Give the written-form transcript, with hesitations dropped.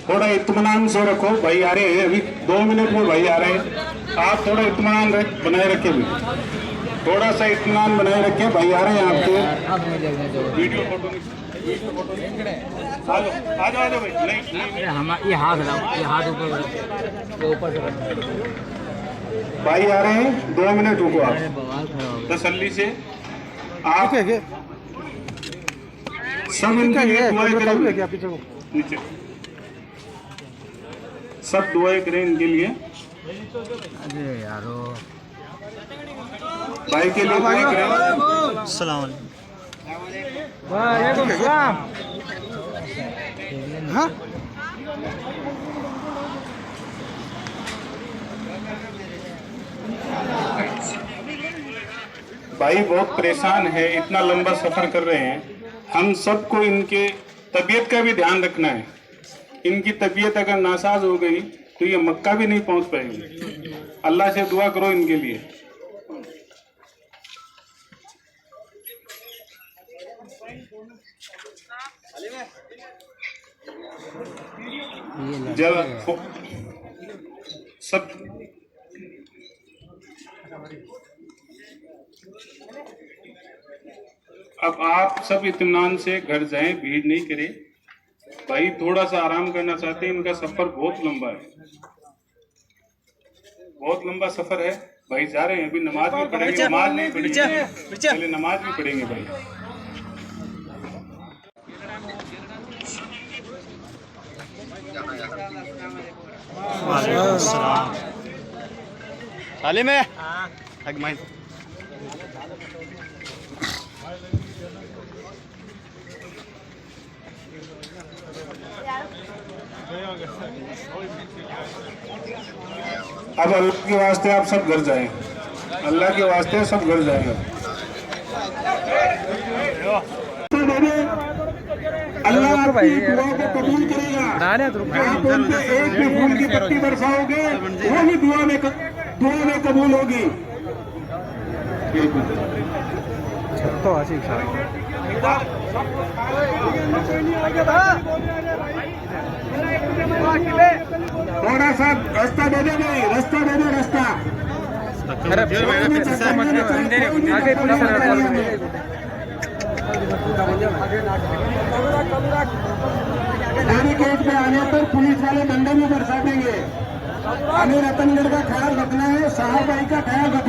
थोड़ा इत्मीनान से रखो, भाई आ रहे हैं अभी 2 मिनट में, भाई आ रहे हैं। आप थोड़ा इत्मीनान बनाए रखे भी, थोड़ा सा इत्मीनान बनाए रखे, भाई आ रहे हैं आपके। वीडियो फोटो आ जाओ भाई। नहीं हम ये हाथ ऊपर से भाई आ रहे हैं, 2 मिनट रुको आप तसल्ली से। आप सब इनके लिए दुआएं करें, नीचे सब दुआएं करें इनके लिए। अरे यारो भाई के लिए दुआएं करें। अस्सलाम वालेकुम सलाम। हाँ भाई बहुत परेशान है, इतना लंबा सफर कर रहे हैं। हम सबको इनके तबीयत का भी ध्यान रखना है। इनकी तबीयत अगर नासाज हो गई तो ये मक्का भी नहीं पहुंच पाएंगे। अल्लाह से दुआ करो इनके लिए। जब सब अब आप सब इत्मीनान से घर जाएं, भीड़ नहीं करें। भाई थोड़ा सा आराम करना चाहते हैं, इनका सफर बहुत लंबा है, बहुत लंबा सफर है। भाई जा रहे हैं, अभी नमाज भी पढ़ेंगे, नमाज नहीं पढ़ेंगे, पहले नमाज भी पढ़ेंगे भाई। साले में अगमाइन अब अल्लाह के वास्ते आप सब घर जाएं, अल्लाह के वास्ते सब घर जाएंगे। अल्लाह आपकी दुआ को कबूल करेगा। आप उनके एक भी फूल की पत्ती बरसाओगे, वो भी दुआ में कबूल होगी। थोड़ा सा रास्ता दे दो भाई, रास्ता दे दो, रास्ता। बैरिकेड पे आने पर पुलिस वाले डंडे में बरसा देंगे। हमें रतनगढ़ का ख्याल रखना है, साहब भाई का ख्याल रखना है।